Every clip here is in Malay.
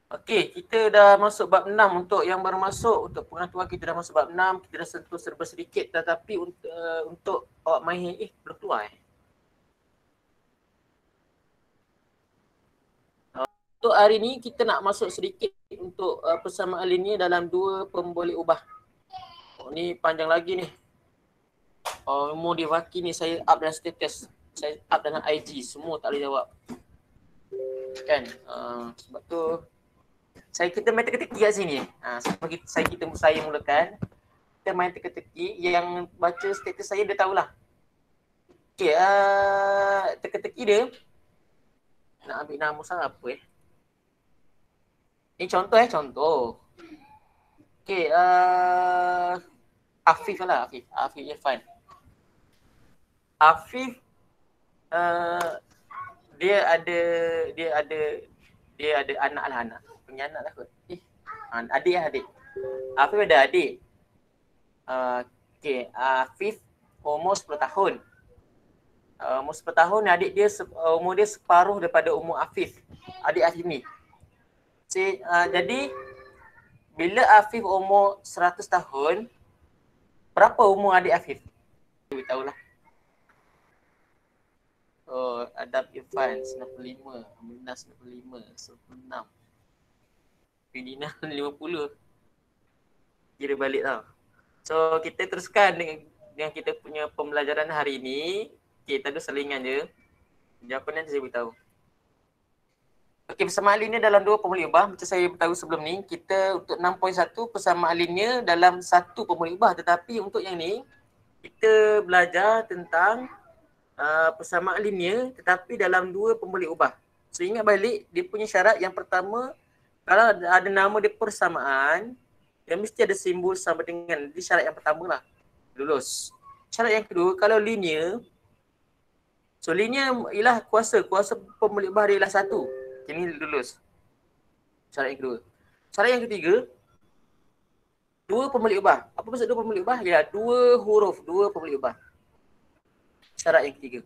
Okey, kita dah masuk bab 6 untuk yang baru masuk. Untuk pengetahuan kita dah masuk bab 6. Kita dah sentuh serba sedikit tetapi untuk awak main belum keluar Untuk hari ni kita nak masuk sedikit untuk persamaan linear dalam dua pemboleh ubah. Ni panjang lagi ni. Umur dia Waki ni saya up dalam status. Saya up dalam IG. Semua tak boleh jawab. Kan? Sebab tu kita main teka-teki kat sini. Saya mulakan. Kita main teka-teki. Yang baca status saya dia tahulah. Okay, teka-teki dia. Nak ambil nama saya apa Ini contoh contoh. Okay, Afif lah. Afif Irfan. Afif dia ada anak lah, anak. Punya anak lah kot. Adik. Afif ada adik. Okay, Afif umur 10 tahun. Umur 10 tahun, adik dia umur dia separuh daripada umur Afif. Adik Afif ni. Jadi bila Afif umur 100 tahun, berapa umur adik Afif? Beritahulah. Adam Irfan 95, Aminah 95, 96. Pidina 50. Kira balik tau. So kita teruskan dengan kita punya pembelajaran hari ini. Okay, tadi selingan je. Jawapan nanti saya beritahu. Okey, persamaan linear dalam dua pemboleh ubah. Macam saya beritahu sebelum ni, kita untuk 6.1 persamaan linear dalam satu pemboleh ubah. Tetapi untuk yang ni, kita belajar tentang persamaan linear tetapi dalam dua pemboleh ubah. So ingat balik, dia punya syarat yang pertama, kalau ada nama dia persamaan, dia mesti ada simbol sama dengan. Ini syarat yang pertama lah. Lulus. Syarat yang kedua, kalau linear, so linear ialah kuasa pemboleh ubah dia ialah satu. Ini lulus. Syarat yang kedua. Syarat yang ketiga, dua pemboleh ubah. Apa maksud dua pemboleh ubah? Ya, dua huruf, dua pemboleh ubah. Syarat yang ketiga.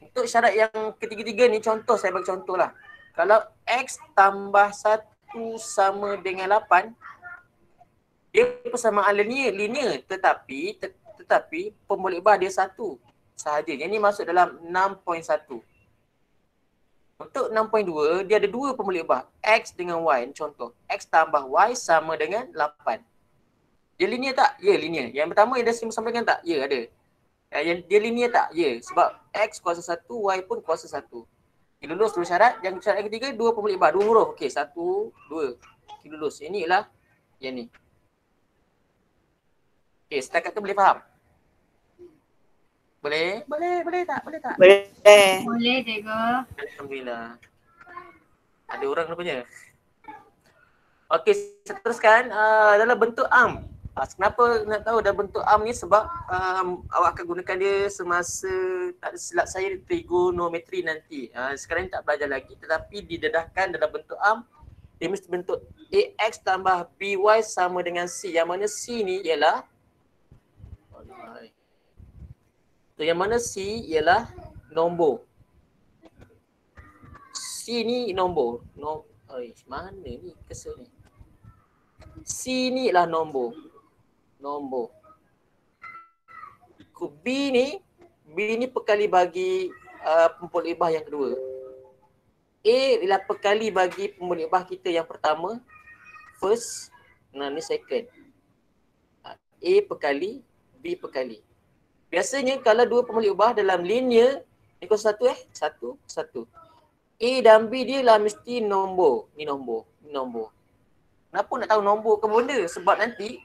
Untuk syarat yang ketiga-tiga ni, contoh saya bagi contoh lah. Kalau X tambah 1 sama dengan 8, dia persamaan linear tetapi pemboleh ubah dia satu sahaja. Yang ni masuk dalam 6.1. Untuk 6.2, dia ada dua pemboleh ubah. X dengan Y. Contoh, X tambah Y sama dengan 8. Dia linear tak? Ya, linear. Yang pertama, dia sama dengan tak? Ya, ada. Yang dia linear tak? Ya. Sebab X kuasa 1, Y pun kuasa 1. Dia lulus dua syarat. Yang syarat yang ketiga, dua pemboleh ubah. Dua huruf. Okey, 1, 2. Dia lulus. Ini ialah yang ni. Okey, setakat tu boleh faham? Boleh? Boleh tak? Boleh tak? Boleh, cikgu. Alhamdulillah. Ada orang rupanya. Okey, teruskan dalam bentuk am. Kenapa nak tahu dalam bentuk am ni? Sebab awak akan gunakan dia semasa, tak silap saya, trigonometri nanti. Sekarang ni tak belajar lagi, tetapi didedahkan dalam bentuk am. Dia mesti bentuk AX tambah BY sama dengan C. Yang mana C ni ialah nombor. C ni nombor. Mana ni kesel ni? C ni ialah nombor. B ni perkali bagi pemboleh ubah yang kedua. A ialah perkali bagi pemboleh ubah kita yang pertama. First, ni second. A perkali, B perkali. Biasanya kalau dua pemboleh ubah dalam linear, ni kuasa satu, satu. A dan B dia lah mesti nombor. Ni nombor. Kenapa nak tahu nombor ke benda? Sebab nanti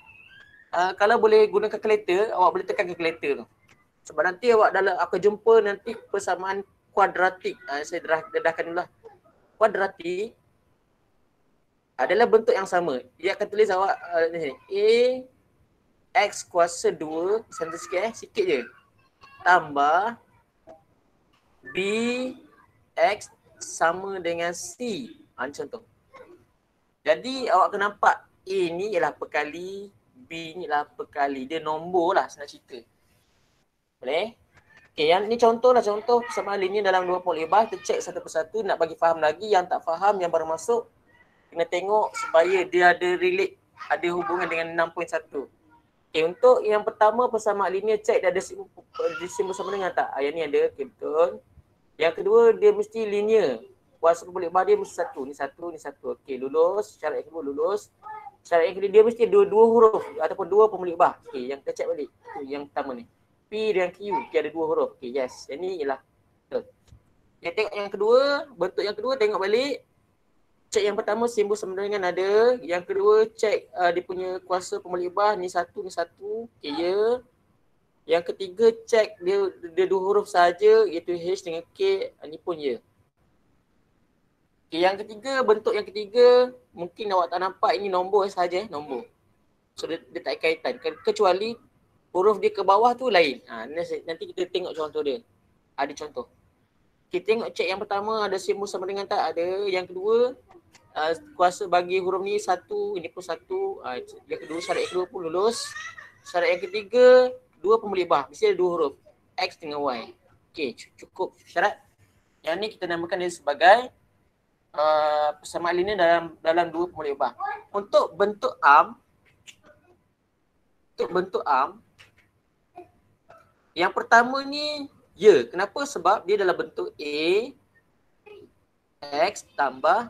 kalau boleh guna kalkulator, awak boleh tekan kalkulator tu. Sebab nanti awak akan jumpa nanti persamaan kuadratik. Saya dedahkan dulu lah. Kuadratik adalah bentuk yang sama. Dia akan tulis awak ni. A X kuasa 2, santai sikit je. Tambah B X sama dengan C. Contoh. Jadi awak akan nampak A ni ialah perkali, B ni ialah perkali. Dia nombor lah senang cerita. Boleh? Okay, yang ni contoh persamaan linear dalam dua pemboleh ubah. Kita cek satu persatu nak bagi faham lagi. Yang tak faham, yang baru masuk, kena tengok supaya dia ada relate, ada hubungan dengan 6.1. Okay, untuk yang pertama persamaan linear, check dia ada simbol sama dengan tak? Yang ni ada, okay, betul. Yang kedua dia mesti linear. Kuasa pemulik bah dia mesti satu. Ni satu, ni satu. Okey, lulus. Syarat yang kedua lulus. Syarat yang kedua dia mesti dua huruf ataupun dua pemulik bah. Okey, yang kita check balik. Yang pertama ni. P dan Q. Okey, ada dua huruf. Okey, yes. Yang ni ialah betul. Yang tengok yang kedua, bentuk yang kedua tengok balik. Cek yang pertama simbol sama dengan ada. Yang kedua cek dia punya kuasa pemulik bah ni satu, ni satu. Okey, ya. Yang ketiga cek dia dua huruf saja, iaitu H dengan K, ni pun ya. Okay, yang ketiga, bentuk yang ketiga mungkin awak tak nampak, ini nombor saja, nombor. So dia tak kaitan, kecuali huruf dia ke bawah tu lain. Nanti kita tengok contoh dia. Ada contoh. Kita tengok cek yang pertama ada simbol sama dengan tak, ada. Yang kedua kuasa bagi huruf ni satu, ini pun satu. Yang kedua, syarat yang kedua pun lulus. Syarat yang ketiga, dua pemulik bah, mesti ada dua huruf, X dengan Y. Okey, cukup syarat. Yang ni kita namakan dia sebagai persamaan linear dalam dua pemulik bah. Untuk bentuk arm, yang pertama ni ya. Kenapa? Sebab dia dalam bentuk A, X tambah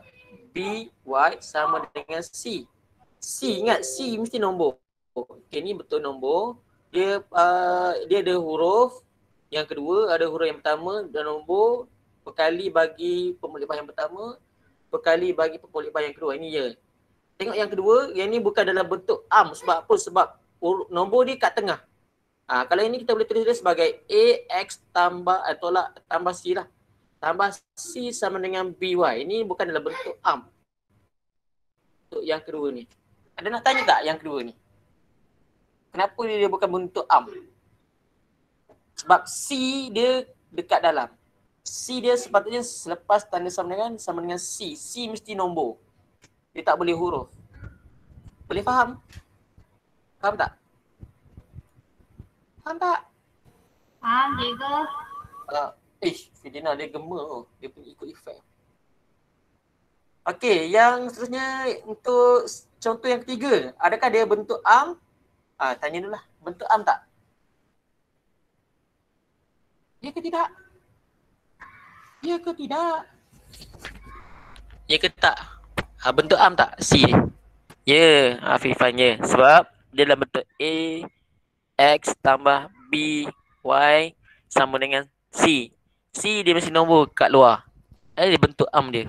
B, Y sama dengan C. C, ingat C mesti nombor. Okey, ni betul nombor. Dia ada huruf. Yang kedua ada huruf yang pertama dan nombor berkali bagi pemulik bah yang pertama, berkali bagi pemulik bah yang kedua. Ini ya. Tengok yang kedua, yang ni bukan dalam bentuk arm. Sebab apa? Sebab nombor dia kat tengah. Kalau ini kita boleh tulis dia sebagai AX tambah C lah. Tambah C sama dengan BY. Ini bukan dalam bentuk arm. Untuk yang kedua ni. Ada nak tanya tak yang kedua ni? Kenapa dia bukan bentuk arm? Sebab C dia dekat dalam. C dia sepatutnya selepas tanda sama dengan C. C mesti nombor. Dia tak boleh huruf. Boleh faham? Faham tak? Faham tak? Faham, cikgu. Fidina dia gemar. Dia punya ikut efek. Okey, yang seterusnya untuk contoh yang ketiga. Adakah dia bentuk arm? Tanya dulu lah. Bentuk arm tak? Ya ke tidak? Ya ke tidak? Ya ke tak? Bentuk arm tak? C ni. Ya, Afifan ya. Sebab dia dalam bentuk A, X tambah B, Y sama dengan C. C dia mesti nombor kat luar. Dia bentuk arm dia.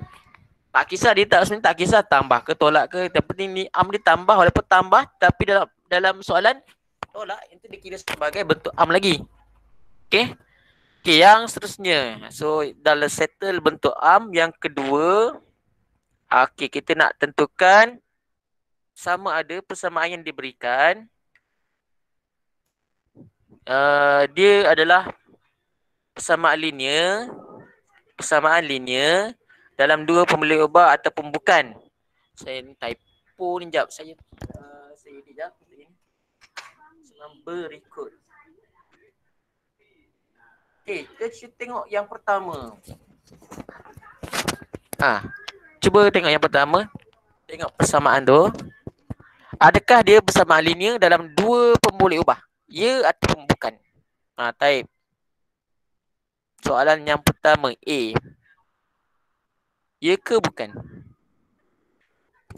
Tak kisah dia sebenarnya tak kisah tambah ke tolak ke. Yang penting ni arm dia tambah, walaupun tambah tapi dalam soalan tolak, itu dikira sebagai bentuk arm lagi. Okay. Okay, yang seterusnya. So, dalam settle bentuk arm yang kedua. Okay, kita nak tentukan sama ada persamaan yang diberikan. Dia adalah persamaan linear dalam dua pemulik ubah ataupun bukan. Saya ni typo ni jap. Saya ni jap. Berikut. Okay, kita tengok yang pertama. Cuba tengok yang pertama. Tengok persamaan tu. Adakah dia persamaan linear dalam dua pemulik ubah? Ya ataupun bukan? Type. Soalan yang pertama A. Ya ke bukan?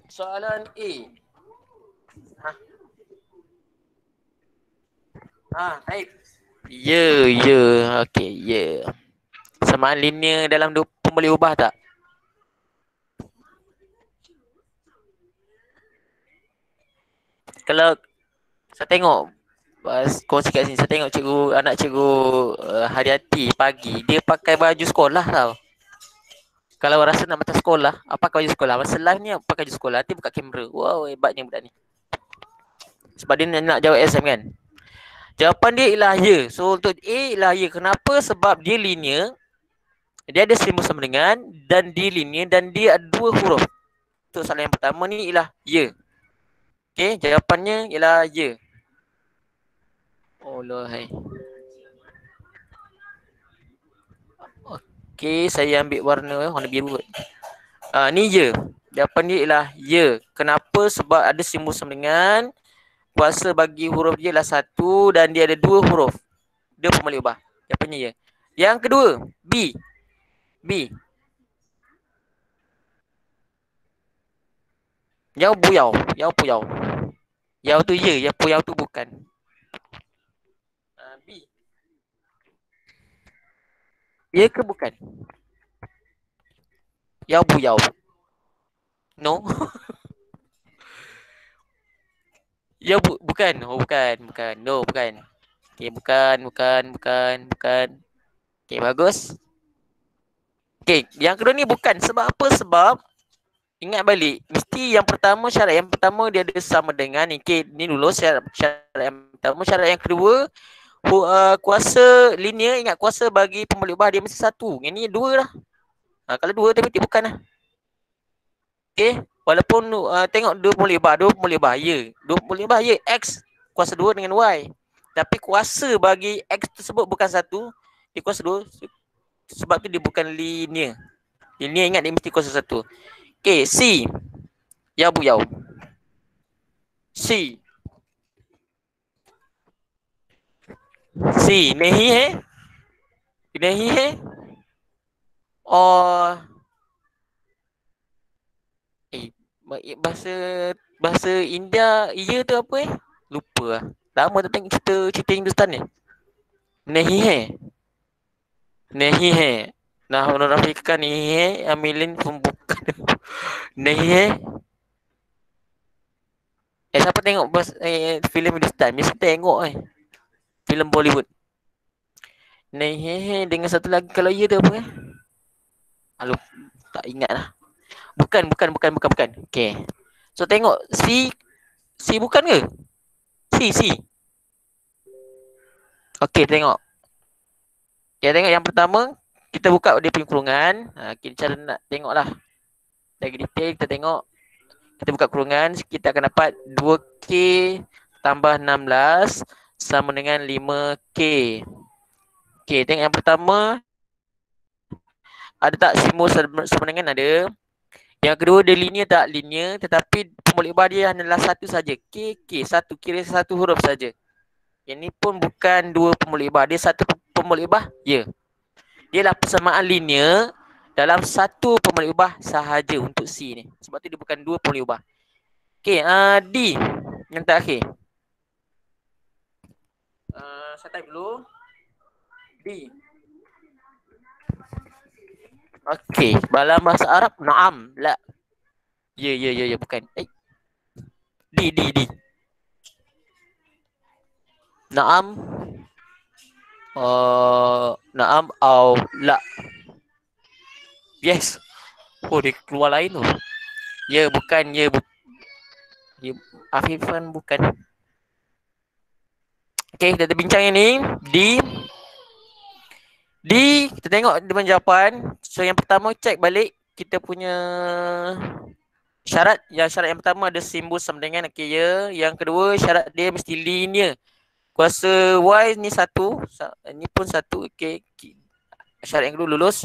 Soalan A. Type. Ya. Okey, ya. Persamaan linear dalam dua pemulik ubah tak? Kalau saya tengok kongsi kat sini, saya tengok anak cikgu Hariati pagi, dia pakai baju sekolah tau. Kalau rasa nak macam sekolah, pakai baju sekolah. Masa live ni pakai baju sekolah, nanti buka kamera. Wow, hebatnya budak ni. Sebab dia nak jawab exam kan. Jawapan dia ialah ya. So untuk A ialah ya. Kenapa? Sebab dia linear. Dia ada simbol sama dengan dan dia linear dan dia ada dua huruf. Untuk soalan yang pertama ni ialah ya. Okey, jawapannya ialah ya. Allah hai. Okey, saya ambil warna biru. Ni ya. Jawapan dia ialah ya. Kenapa? Sebab ada simbol sambungan. Kuasa bagi huruf dia ialah 1 dan dia ada 2 huruf. Dia pembalik ubah. Jawapannya ya. Yang kedua, B. B. Yau buyau. Yau puyau. Yau tu ya, yang puyau tu bukan. B. Ya ke bukan? Yau buyau. No. Ya bukan. Oh bukan. No bukan. Okay, bukan. Okay, bagus. Okay, yang kedua ni bukan. Sebab apa? Sebab ingat balik, mesti yang pertama, syarat yang pertama dia ada sama dengan ni. Okay, ni dulu syarat yang pertama. Syarat yang kedua, kuasa linear, ingat kuasa bagi pembalik ubah dia mesti 1. Yang ni 2 lah. Kalau 2 tapi bukan lah. Okay, walaupun tengok 2 pembalik ubah ya. 2 pembalik ubah ya, X kuasa 2 dengan Y. Tapi kuasa bagi X tersebut bukan 1, dia kuasa 2. Sebab tu dia bukan linear. Linear ingat dia mesti kuasa 1. Okay, C. Yau buyau. C. C. Nahi hai? Nahi hai? Or bahasa India iya tu apa Lupa lah. Lama tak tengok cerita Hindustan ni. Nahi hai. Nahi hai. Nah, menafikan nahi hai, amilin pembuka. Nahi hai. Siapa tengok filem Hindustan? Mesti tengok filem Bollywood. Nahi hai dengan satu lagi kalau iya tu apa Aduh, tak ingat lah. Bukan. Okay. So tengok C bukan ke? C. Okay, tengok. Okay, tengok yang pertama. Kita buka dia punya kurungan. Kita cara nak tengok lah. Lagi detail kita tengok. Kita buka kurungan. Kita akan dapat 2K tambah 16 sama dengan 5K. Okay, tengok yang pertama. Ada tak simbol sama dengan? Ada. Yang kedua dia linear tak? Linear. Tetapi pembalik ubah dia hanyalah 1 saja. K. 1. Kira 1 huruf saja. Yang ni pun bukan 2 pembalik ubah. Dia 1 pembalik ubah. Ya. Dia lah persamaan linear dalam 1 pembalik ubah sahaja untuk C ni. Sebab tu dia bukan 2 pembalik ubah. Okay. D. Yang terakhir. Saya type dulu. D. Okay. Dalam bahasa Arab, na'am. La. Ya. Bukan. D. Na'am. Na'am au la. Yes. Oh, dia keluar lain tu. Ya, bukan. Afifan bukan. Okay, kita bincang yang ni. D, kita tengok dia jawapan. So, yang pertama cek balik kita punya syarat. Syarat yang pertama ada simbol sama dengan. Okay, ya. Yang kedua, syarat dia mesti linear. Kuasa Y ni 1. Ni pun 1. Okay. Syarat yang kedua lulus.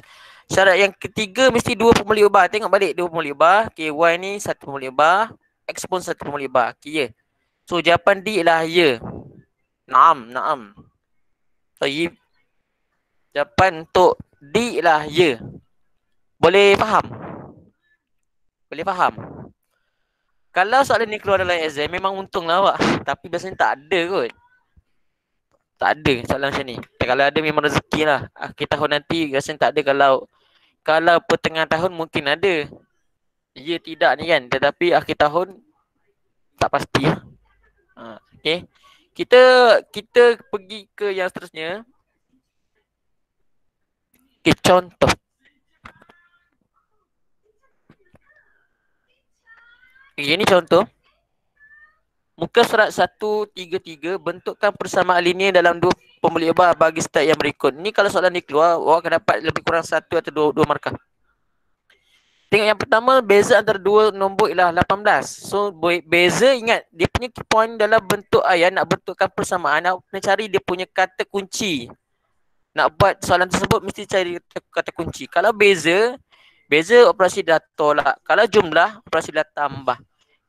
Syarat yang ketiga mesti 2 pembalik ubah. Tengok balik 2 pembalik ubah. Okay, Y ni 1 pembalik ubah. X pun 1 pembalik ubah. Okay, ya. So, jawapan D ialah ya. Naam. Tayyib. Jawapan untuk D lah ya. Boleh faham? Kalau soalan ni keluar dalam exam memang untung lah awak. Tapi biasanya tak ada kot. Tak ada soalan macam ni. Kalau ada memang rezeki lah. Akhir tahun nanti rasanya tak ada. Kalau pertengahan tahun mungkin ada. Ya tidak ni kan. Tetapi akhir tahun tak pasti lah. Okay. Kita pergi ke yang seterusnya. Okay, contoh. Okay, ini contoh. Muka surat 133, bentukkan persamaan linear dalam 2 pembalik ubah bagi step yang berikut. Ni kalau soalan ni keluar, awak akan dapat lebih kurang 1 atau 2 markah. Tengok yang pertama, beza antara 2 nombor ialah 18. So, beza ingat, dia punya key point dalam bentuk ayat, nak bentukkan persamaan, nak cari dia punya kata kunci. Nak buat soalan tersebut, mesti cari kata kunci. Kalau beza, Beza operasi dah tolak. Kalau jumlah, operasi dah tambah.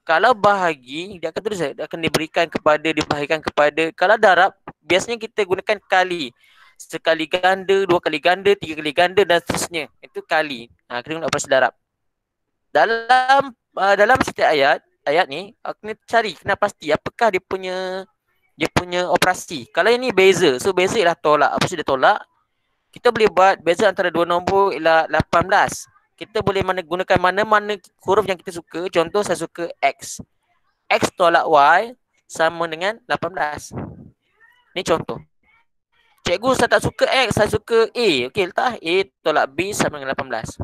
Kalau bahagi, dia akan terus dia akan dibahagikan kepada. Kalau darab, biasanya kita gunakan kali. Sekali ganda, dua kali ganda, tiga kali ganda dan seterusnya. Itu kali. Kita guna operasi darab. Dalam setiap ayat ni, kena cari, kena pasti apakah dia punya operasi. Kalau ini beza, so beza ialah tolak. Apa sudah tolak? Kita boleh buat beza antara dua nombor ialah 18. Kita boleh gunakan mana-mana huruf yang kita suka. Contoh saya suka X. X tolak Y sama dengan 18. Ni contoh. Cikgu saya tak suka X, saya suka A. Okey, letak A tolak B sama dengan 18.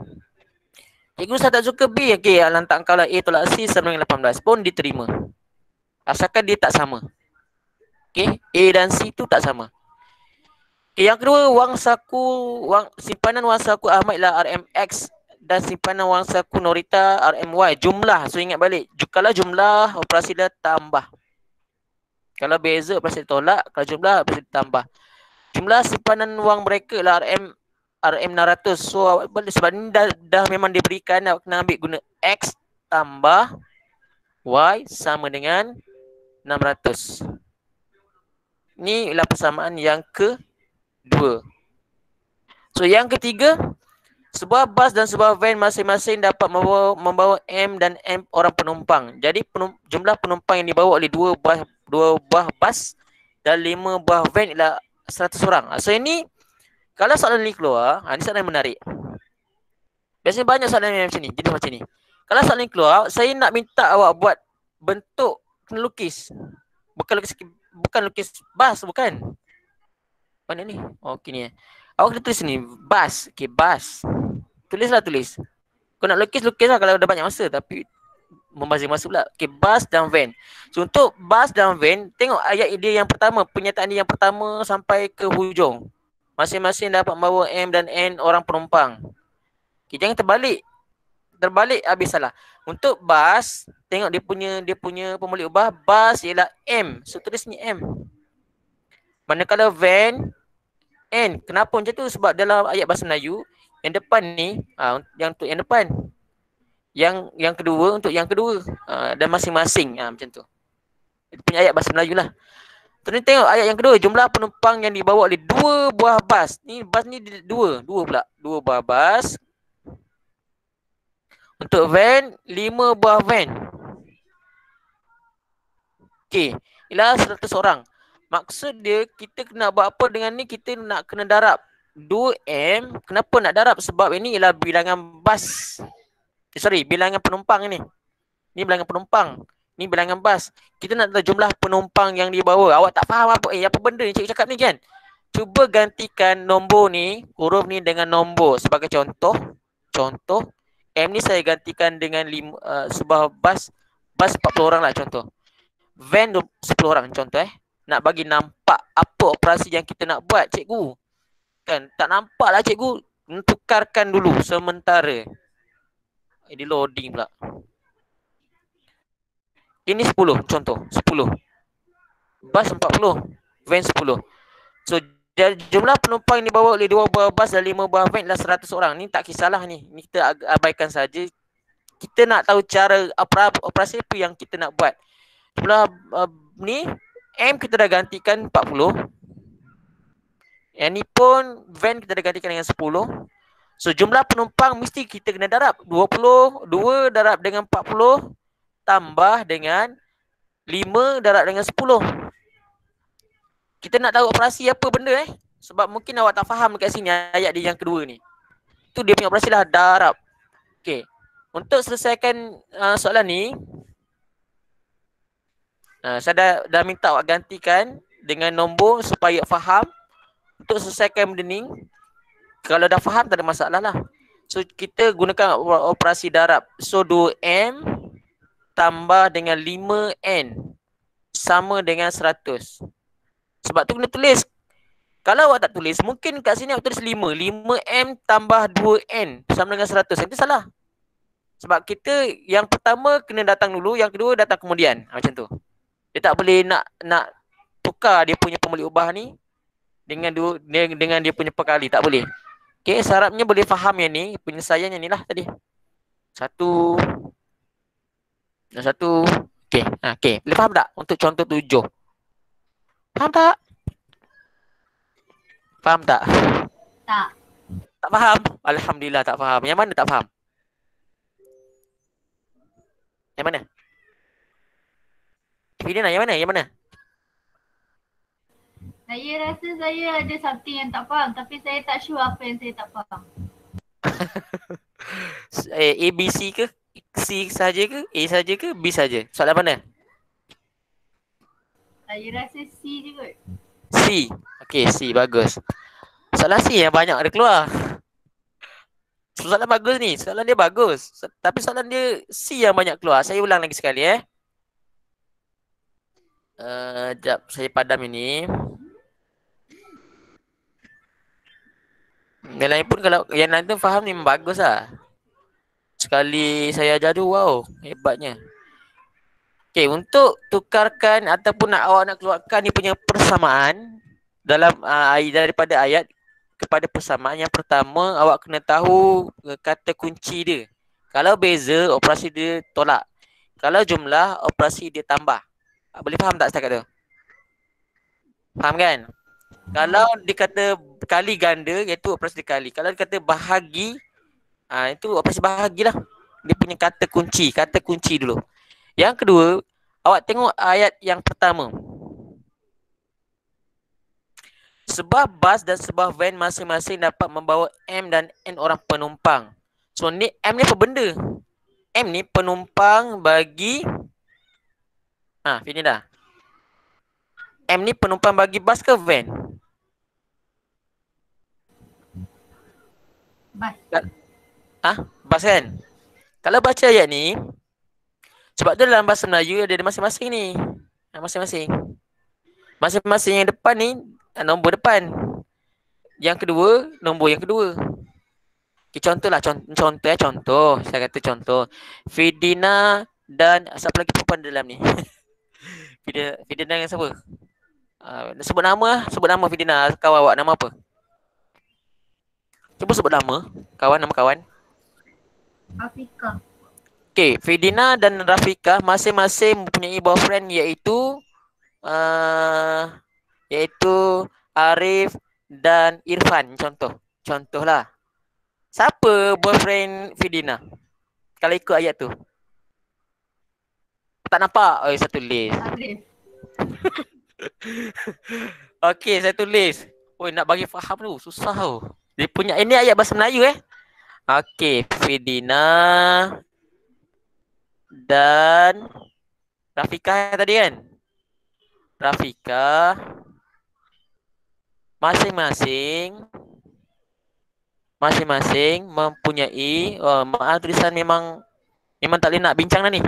Cikgu saya tak suka B. Okey, lantak kalau A tolak C sama dengan 18 pun diterima. Asalkan dia tak sama. Okey, A dan C tu tak sama. Okay, yang kedua, simpanan wang saku Ahmad ialah RMX dan simpanan wang saku Norita RMY. Jumlah, so ingat balik. Kalau jumlah, operasi dah tambah. Kalau beza, operasi tolak. Kalau jumlah, operasi tambah. Jumlah simpanan wang mereka ialah RM600. So sebab ni dah memang diberikan, nak kena ambil guna X tambah Y sama dengan 600. Ni ialah persamaan yang kedua. So yang ketiga, sebuah bas dan sebuah van masing-masing dapat membawa M dan M orang penumpang. Jadi jumlah penumpang yang dibawa oleh dua buah bas dan 5 buah van ialah 100 orang. So ini, kalau soalan ni keluar, ini soalan yang menarik. Biasanya banyak soalan yang macam ni, jadi macam ni. Kalau soalan ni keluar, saya nak minta awak buat bentuk kena lukis. Bukan lukis bas, bukan. Mana ni? Oh, okey ni. Awak kena tulis ni, bas. Okey, bas. Tulis. Kau nak lukis lah kalau ada banyak masa. Tapi membazir masa pula. Okey, bas dan van. So untuk bas dan van, tengok ayat dia yang pertama. Pernyataan dia yang pertama sampai ke hujung. Masing-masing dapat membawa M dan N orang penumpang. Okey, jangan terbalik. Terbalik habis salah. Untuk bas, tengok dia punya pemulik ubah. Bas ialah M. So tulis ni M. Manakala van, N. Kenapa macam tu? Sebab dalam ayat bahasa Melayu, yang depan ni, yang untuk yang depan. Yang kedua untuk yang kedua. Dan masing-masing. Macam tu. Itu punya ayat bahasa Melayu lah. Terus tengok ayat yang kedua. Jumlah penumpang yang dibawa oleh 2 buah bas. Ni bas ni 2 pula. 2 buah bas. Untuk van, 5 buah van. Okey. Ialah 100 orang. Maksud dia, kita nak buat apa dengan ni? Kita nak kena darab 2M. Kenapa nak darab? Sebab ini ialah bilangan bas. Bilangan penumpang ni. Ni bilangan penumpang. Ni bilangan bas. Kita nak tahu jumlah penumpang yang dibawa. Awak tak faham apa? Apa benda ni cikgu cakap ni kan? Cuba gantikan nombor ni, huruf ni dengan nombor. Sebagai contoh. M ni saya gantikan dengan sebuah bas 40 orang lah contoh. Van 10 orang contoh Nak bagi nampak apa operasi yang kita nak buat, cikgu. Kan, tak nampak lah cikgu. Tukarkan dulu sementara. Ini loading pula. Ini 10 contoh, 10. Bas 40, van 10. So jumlah penumpang yang dibawa oleh 2 buah bas dan 5 buah van adalah 100 orang. Ni tak kisahlah ni. Ni kita abaikan saja. Kita nak tahu cara operasi apa yang kita nak buat. Jumlah ni M kita dah gantikan 40. Yang ni pun van kita dah gantikan dengan 10. So jumlah penumpang mesti kita kena darab 20, 2 darab dengan 40 tambah dengan 5 darab dengan 10. Kita nak tahu operasi apa benda Sebab mungkin awak tak faham dekat sini ayat dia yang kedua ni. Itu dia punya operasi lah, darab. Okey. Untuk selesaikan soalan ni, saya dah minta awak gantikan dengan nombor supaya faham. Untuk selesaikan benda ni, kalau dah faham tak ada masalah lah. So kita gunakan operasi darab. So 2M tambah dengan 5N sama dengan 100. Sebab tu kena tulis. Kalau awak tak tulis, mungkin kat sini awak tulis 5. 5M tambah 2N sama dengan 100. Itu salah. Sebab kita yang pertama kena datang dulu, yang kedua datang kemudian. Macam tu. Dia tak boleh nak tukar dia punya pemulik ubah ni dengan dia punya perkali. Tak boleh. Okay, sarapnya boleh faham yang ni. Penyelesaiannya ni lah tadi. Satu. Dan satu. Okay. Okay. Boleh faham tak? Untuk contoh 7. Faham tak? Faham tak? Tak. Tak faham? Alhamdulillah tak faham. Yang mana tak faham? Yang mana? Fidina, yang mana? Yang mana? Saya rasa saya ada something yang tak faham tapi saya tak sure apa yang saya tak faham. A, B, C ke? C saja ke? A saja ke? B saja? Soalan mana? Saya rasa C je kot. C. Okay, C. Bagus. Soalan C yang banyak ada keluar. Soalan bagus ni. Soalan dia bagus. Tapi soalan dia C yang banyak keluar. Saya ulang lagi sekali Sekejap. Saya padam ini. Yang lain pun kalau yang lain tu faham ni bagus lah. Sekali saya ajar tu, wow, hebatnya. Okay, untuk tukarkan ataupun awak nak keluarkan ni punya persamaan dalam daripada ayat kepada persamaan, yang pertama awak kena tahu kata kunci dia. Kalau beza, operasi dia tolak. Kalau jumlah, operasi dia tambah. Boleh faham tak setakat tu? Faham kan? Kalau dikata kali ganda, iaitu operasi dikali. Kalau dikata bahagi, itu operasi bahagilah. Dia punya kata kunci dulu. Yang kedua, awak tengok ayat yang pertama. Sebuah bas dan sebuah van masing-masing dapat membawa M dan N orang penumpang. So ni M ni apa benda? M ni penumpang bagi Fini dah. M ni penumpang bagi bas ke van? Bas. Bas kan? Kalau baca ayat ni, sebab tu dalam bahasa Melayu ada masing-masing ni. Masing-masing. Masing-masing yang depan ni nombor depan. Yang kedua, nombor yang kedua. Okay, contohlah, contoh. Saya kata contoh. Fidina dan siapa lagi perempuan dalam ni? Fidina dengan siapa? Sebut nama Fidina. Kawan awak nama apa? Cuba sebut nama kawan. Rafika. Okay, Fidina dan Rafika masing-masing mempunyai boyfriend iaitu Arif dan Irfan. Contohlah. Siapa boyfriend Fidina? Kalau ikut ayat tu. Tak nampak? Saya tulis. Arif. Okey, saya tulis. Nak bagi faham tu susah tu. Dia punya ini ayat bahasa Melayu Okey, Fidina dan Rafika tadi kan? Rafika masing-masing mempunyai tulisan memang tak boleh nak bincang dah ni.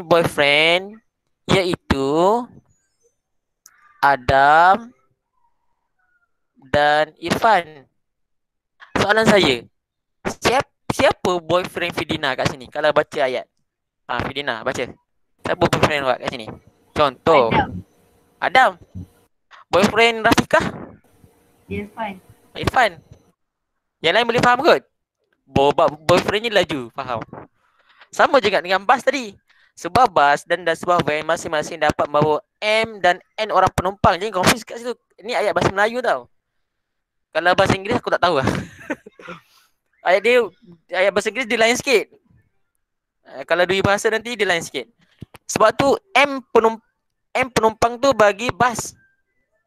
Boyfriend iaitu Adam dan Irfan. Soalan saya, siapa boyfriend Fidina kat sini? Kalau baca ayat. Fidina baca. Siapa boyfriend awak kat sini? Contoh. Adam. Boyfriend Rafika? Irfan. Yang lain boleh faham kot? Boyfriendnya laju, faham. Sama juga dengan bas tadi. Sebuah bas dan sebuah van masing-masing dapat membawa M dan N orang penumpang. Jadi confuse kat situ. Ini ayat bahasa Melayu tau. Kalau bahasa Inggeris aku tak tahu lah. Ayat bahasa Inggeris dia lain sikit. Kalau dua bahasa nanti dia lain sikit. Sebab tu M penumpang tu bagi bas,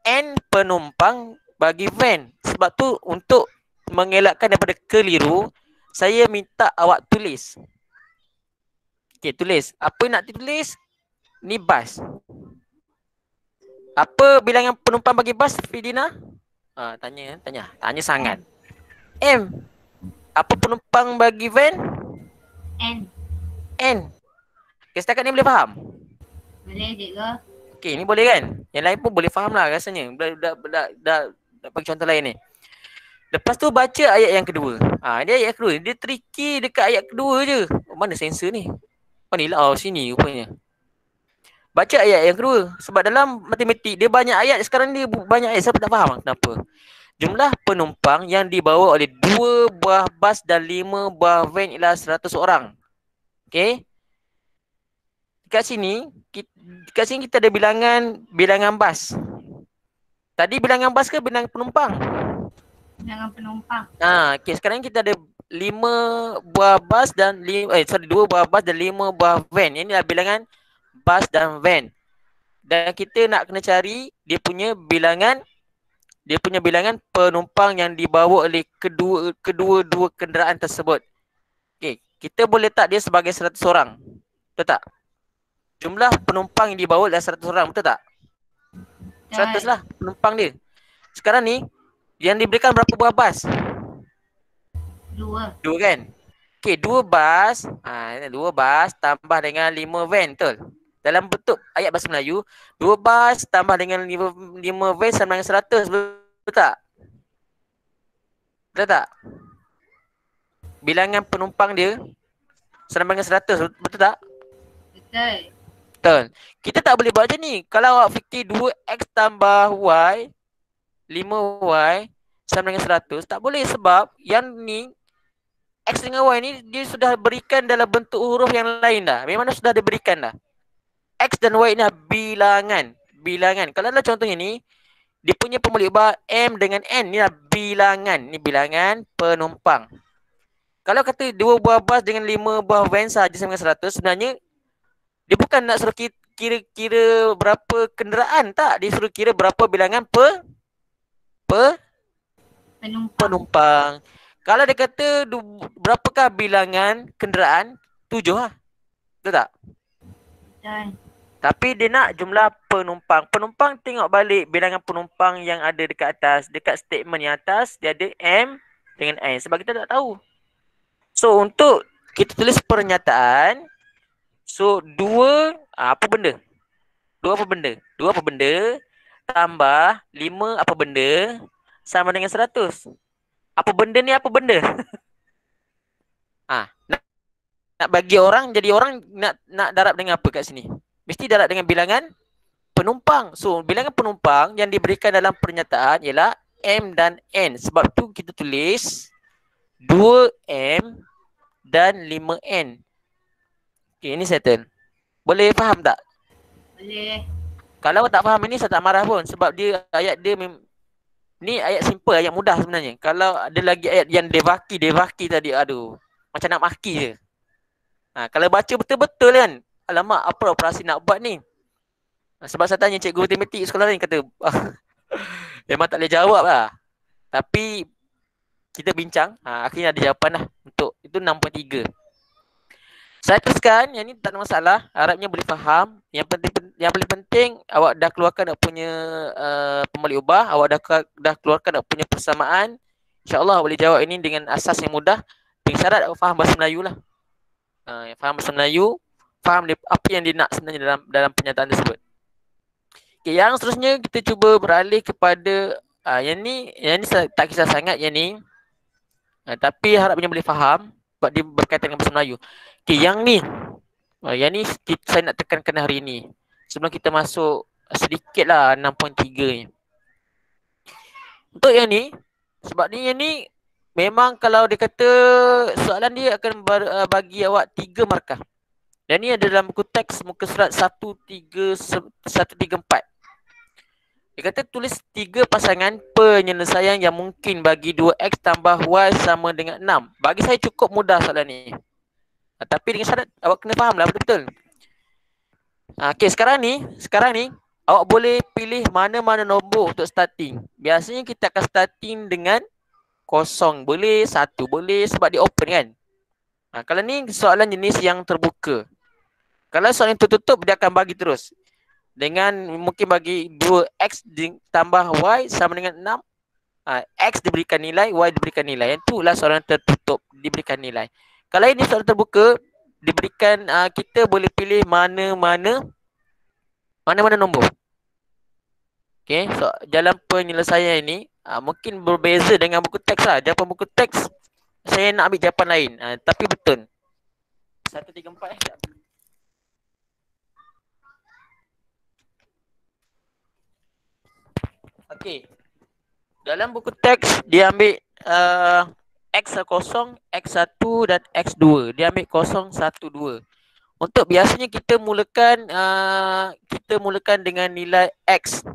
N penumpang bagi van. Sebab tu untuk mengelakkan daripada keliru, saya minta awak tulis. Okey, tulis. Apa nak ditulis? Ni bas. Apa bilangan penumpang bagi bas, Fidina? Tanya sangat. M. Apa penumpang bagi van? N. Okay, setakat ni boleh faham? Boleh, cikgu. Okay, ni boleh kan? Yang lain pun boleh faham lah rasanya. Dah bagi contoh lain ni. Lepas tu baca ayat yang kedua. Dia ayat kedua. Dia tricky dekat ayat kedua je. Mana sensor ni? Ni lah, sini rupanya. Baca ayat yang kedua. Sebab dalam matematik dia banyak ayat. Sekarang dia banyak ayat. Siapa tak faham kenapa? Jumlah penumpang yang dibawa oleh 2 buah bas dan 5 buah van ialah 100 orang. Okey. Dekat sini, kita ada bilangan bas. Tadi bilangan bas ke bilangan penumpang? Jangan penumpang. Okey, sekarang kita ada 5 buah bas dan 2 buah bas dan 5 buah van. Ini adalah bilangan bas dan van. Dan kita nak kena cari dia punya bilangan penumpang yang dibawa oleh kedua kenderaan tersebut. Okey, kita boleh letak dia sebagai 100 orang. Betul tak? Jumlah penumpang yang dibawa adalah 100 orang, betul tak? 100 lah penumpang dia. Sekarang ni yang diberikan berapa buah bas? 2. 2 kan? Okey, 2 bas, 2 bas tambah dengan 5 van, betul? Dalam bentuk ayat bahasa Melayu, 2 bas tambah dengan 5 van sama dengan 100, betul tak? Betul tak? Bilangan penumpang dia sama dengan 100, betul tak? Betul. Betul. Kita tak boleh buat macam ni. Kalau awak fikir 2x tambah y, 5y sama dengan 100, tak boleh sebab yang ni X dengan Y ni dia sudah berikan dalam bentuk huruf yang lain dah. Memang sudah diberikan dah. X dan Y ni bilangan. Bilangan. Kalau dalam contohnya ni, dia punya pemulik ubah M dengan N ni dah bilangan. Ni bilangan penumpang. Kalau kata 2 buah bas dengan 5 buah van sahaja sama dengan 100, sebenarnya dia bukan nak suruh kira berapa kenderaan, tak. Dia suruh kira berapa bilangan penumpang. Kalau dia kata berapakah bilangan kenderaan? 7 lah. Betul tak? Betul. Tapi dia nak jumlah penumpang. Penumpang tengok balik bilangan penumpang yang ada dekat atas. Dekat statement yang atas, dia ada M dengan N. Sebab kita tak tahu. So, untuk kita tulis pernyataan. So, 2 apa benda? 2 apa benda? 2 apa benda? Tambah 5 apa benda? Sama dengan 100. Apa benda ni apa benda? Nak bagi orang jadi orang nak darab dengan apa kat sini? Mesti darab dengan bilangan penumpang. So, bilangan penumpang yang diberikan dalam pernyataan ialah M dan N. Sebab tu kita tulis 2M dan 5N. Okay, ini settle. Boleh faham tak? Boleh. Kalau tak faham ini, saya tak marah pun. Sebab dia ayat dia ni ayat simple, ayat mudah sebenarnya. Kalau ada lagi ayat yang devaki tadi, aduh. Macam nak maki je. Kalau baca betul-betul kan, alamak, apa operasi nak buat ni? Sebab saya tanya cikgu matematik sekolah ni, kata memang tak boleh jawab lah. Tapi kita bincang, akhirnya ada jawapan lah. Untuk itu 6.3. Saya teruskan, yang ni tak ada masalah. Harapnya boleh faham. Yang paling penting, awak dah keluarkan nak punya pemulik ubah. Awak dah keluarkan nak punya persamaan. InsyaAllah boleh jawab ini dengan asas yang mudah. Dengan syarat awak faham bahasa Melayu lah. Faham bahasa Melayu, faham apa yang dia nak sebenarnya dalam pernyataan tersebut. Okay, yang seterusnya kita cuba beralih kepada yang ni tak kisah sangat yang ni. Tapi harapnya boleh faham sebab dia berkaitan dengan bahasa Melayu. Okay, yang ni saya nak tekankan hari ni. Sebelum kita masuk sedikit lah 6.3 ni. Untuk yang ni, sebab ni yang ni memang kalau dia kata soalan dia akan bagi awak 3 markah. Dan ni ada dalam buku teks muka surat 134. Dia kata tulis 3 pasangan penyelesaian yang mungkin bagi 2x tambah y sama dengan 6. Bagi saya cukup mudah soalan ni. Tapi dengan syarat awak kena faham lah betul-betul. Okay, sekarang ni awak boleh pilih mana-mana nombor untuk starting. Biasanya kita akan starting dengan 0 boleh, 1 boleh sebab dia open kan. Kalau ni soalan jenis yang terbuka. Kalau soalan yang tertutup, dia akan bagi terus. Dengan mungkin bagi 2x tambah y sama dengan 6. X diberikan nilai, y diberikan nilai. Yang itulah soalan tertutup, diberikan nilai. Kalau ini soalan terbuka, diberikan kita boleh pilih mana-mana nombor. Okay, so dalam penyelesaian ini mungkin berbeza dengan buku teks lah. Jawapan buku teks saya nak ambil jawapan lain. Tapi betul. 134 Okay. Dalam buku teks dia ambil X0, X1 dan X2. Dia ambil 0, 1, 2. Untuk biasanya kita mulakan dengan nilai X.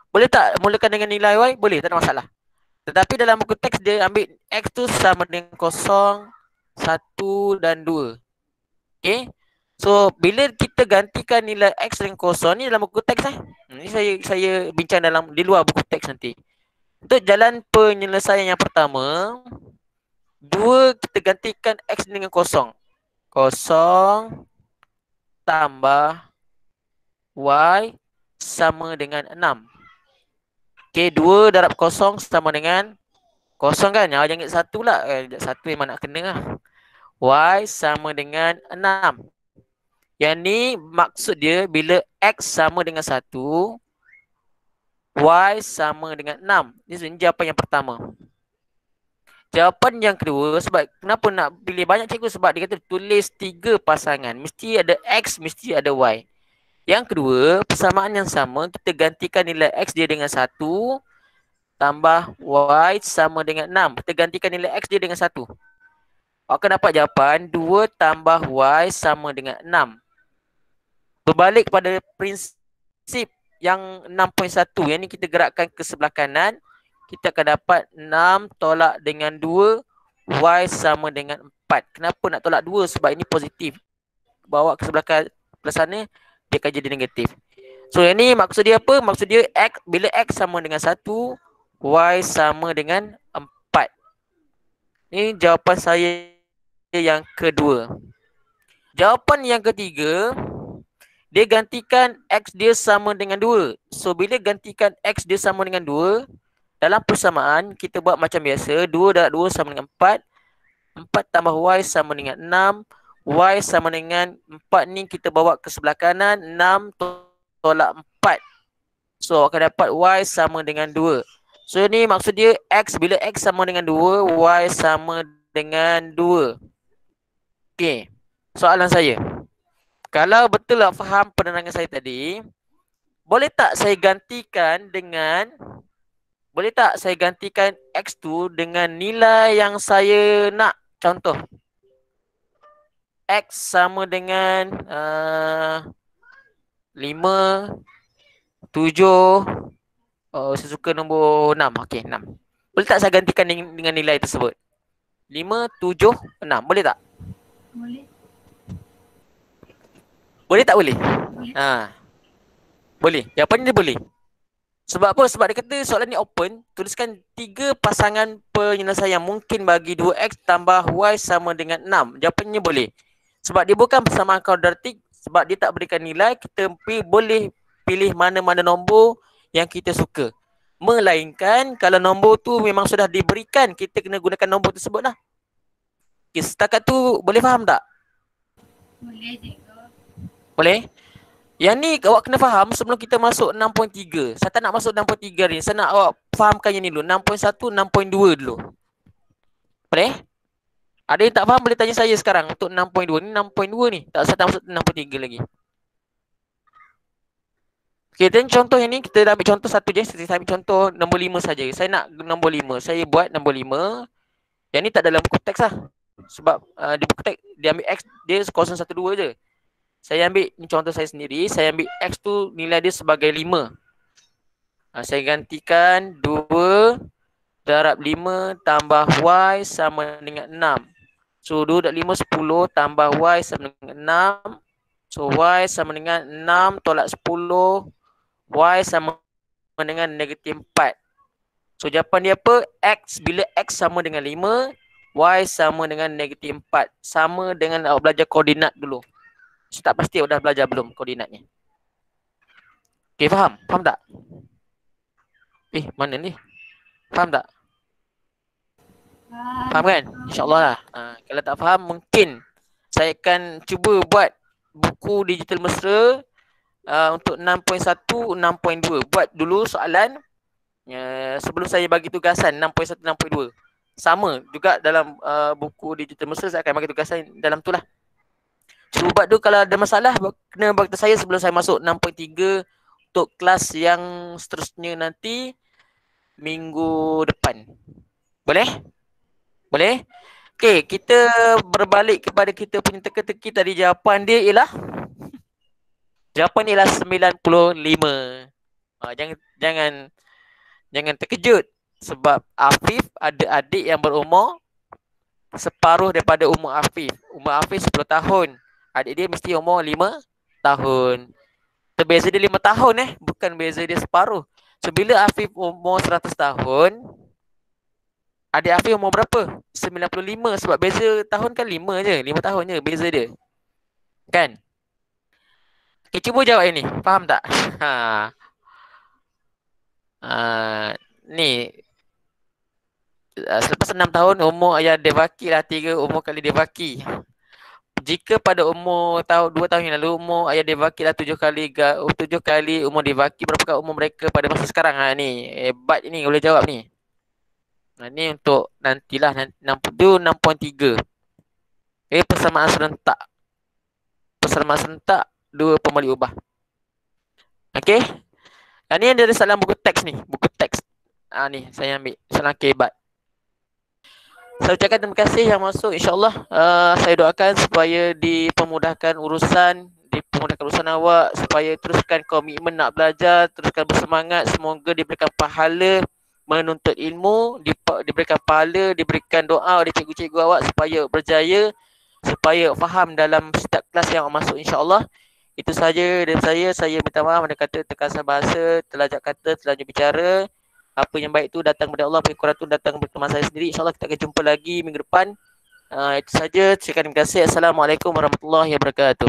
Boleh tak mulakan dengan nilai Y? Boleh, tak ada masalah. Tetapi dalam buku teks dia ambil X tu sama dengan 0, 1 dan 2. Okay. So bila kita gantikan nilai X dengan 0 ni dalam buku teks ni saya bincang di luar buku teks nanti. Untuk jalan penyelesaian yang pertama, 2 kita gantikan X dengan 0. 0 tambah Y sama dengan 6. Okay, 2 darab 0 sama dengan 0 kan? Jangan ingat 1 lah. 1 memang nak kena lah. Y sama dengan 6. Yang ni maksud dia bila X sama dengan 1, Y sama dengan 6. Ini jawapan yang pertama. Jawapan yang kedua, sebab kenapa nak pilih banyak cikgu? Sebab dia kata tulis 3 pasangan. Mesti ada X, mesti ada Y. Yang kedua, persamaan yang sama, kita gantikan nilai X dia dengan 1 tambah Y sama dengan 6. Kita gantikan nilai X dia dengan 1. Akan dapat jawapan 2 tambah Y sama dengan 6. Berbalik pada prinsip yang 6.1. Yang ni kita gerakkan ke sebelah kanan. Kita akan dapat 6 tolak dengan 2. Y sama dengan 4. Kenapa nak tolak 2? Sebab ini positif. Bawa ke sebelah sana, dia akan jadi negatif. So yang ni maksud dia apa? Maksud dia X, bila X sama dengan 1, Y sama dengan 4. Ini jawapan saya yang kedua. Jawapan yang ketiga, dia gantikan X dia sama dengan 2. So bila gantikan X dia sama dengan 2, dalam persamaan kita buat macam biasa. 2 darab 2 sama dengan 4. 4 tambah Y sama dengan 6. Y sama dengan 4 ni kita bawa ke sebelah kanan. 6 tolak 4. So akan dapat Y sama dengan 2. So ni maksud dia X, bila X sama dengan 2, Y sama dengan 2. Okay, soalan saya, kalau betul tak faham penerangan saya tadi, boleh tak saya gantikan X tu dengan nilai yang saya nak? Contoh, X sama dengan 5, 7, saya suka nombor 6. Okey, 6. Boleh tak saya gantikan dengan nilai tersebut? 5, 7, 6. Boleh tak? Boleh. Boleh tak boleh? Boleh. Boleh. Jawapannya dia boleh. Sebab apa? Sebab dia kata soalan ni open. Tuliskan 3 pasangan penyelesaian mungkin bagi 2X tambah Y sama dengan 6. Jawapannya boleh. Sebab dia bukan persamaan kuadratik. Sebab dia tak berikan nilai. Kita boleh pilih mana-mana nombor yang kita suka. Melainkan kalau nombor tu memang sudah diberikan, kita kena gunakan nombor tersebut lah. Okay, setakat tu boleh faham tak? Boleh cikgu. Boleh? Yang ni awak kena faham sebelum kita masuk 6.3. Saya tak nak masuk 6.3 ni. Saya nak awak fahamkan yang ni dulu. 6.1, 6.2 dulu. Boleh? Ada yang tak faham boleh tanya saya sekarang untuk 6.2. Ni 6.2 ni. Saya tak masuk 6.3 lagi. Okay, dan contoh yang ni kita dah ambil contoh satu je. Saya ambil contoh nombor 5 saja. Saya nak nombor 5. Saya buat nombor 5. Yang ni tak dalam buku teks lah. Sebab di buku teks dia ambil X dia 012 je. Saya ambil ni contoh saya sendiri. Saya ambil X tu nilai dia sebagai 5. Saya gantikan 2 darab 5 tambah Y sama dengan 6. So 2 darab 5 10 tambah Y sama dengan 6. So Y sama dengan 6 tolak 10. Y sama dengan negatif 4. So jawapan dia apa? X, bila X sama dengan 5, Y sama dengan negatif 4. Sama dengan awak belajar koordinat dulu. So tak pasti awak dah belajar belum koordinatnya. Okay, faham? Faham tak? Mana ni? Faham tak? Faham kan? InsyaAllah lah. Kalau tak faham, mungkin saya akan cuba buat buku digital mesra untuk 6.1, 6.2. Buat dulu soalan sebelum saya bagi tugasan 6.1, 6.2. Sama juga dalam buku digital mesra saya akan bagi tugasan dalam tu lah. Cuba buat tu, kalau ada masalah kena bagi saya sebelum saya masuk 6.3 untuk kelas yang seterusnya nanti. minggu depan. Boleh? Boleh? Okay, kita berbalik kepada kita punya teka-teki tadi. Jawapan ialah 95. Jangan jangan jangan terkejut sebab Afif ada adik yang berumur separuh daripada umur Afif. Umur Afif 10 tahun. Adik dia mesti umur 5 tahun. Terbeza dia 5 tahun bukan beza dia separuh. So bila Afif umur 100 tahun, adik Afif umur berapa? 95 sebab beza tahun kan 5 je. 5 tahun je beza dia. Kan? Okay, cuba jawab ini. Faham tak? Ni selepas 6 tahun umur ayah Devaki lah 3 umur kali Devaki. Jika pada umur 2 tahun yang lalu umur ayah Devaki lah 7 kali umur Devaki, berapakah umur mereka pada masa sekarang? Ni hebat ni, boleh jawab ni. Ni untuk nantilah 6.3. Persamaan serentak. Persamaan serentak 2 pembalik ubah. Okey. Ni ada salam buku teks ni, buku teks. Ni saya ambil salam kebat. Saya ucapkan terima kasih yang masuk. InsyaAllah saya doakan supaya dipermudahkan urusan awak, supaya teruskan komitmen nak belajar, teruskan bersemangat. Semoga diberikan pahala menuntut ilmu, diberikan pahala, diberikan doa oleh cikgu-cikgu awak supaya berjaya, supaya faham dalam setiap kelas yang awak masuk, insyaAllah. Itu saja dari saya minta maaf ada kata terkasar bahasa, terlajak kata, terlanjur bicara. Apa yang baik tu datang daripada Allah, apa yang kurang tu datang daripada teman saya sendiri. InsyaAllah kita akan jumpa lagi minggu depan. Itu saja. Terima kasih. Assalamualaikum warahmatullahi wabarakatuh.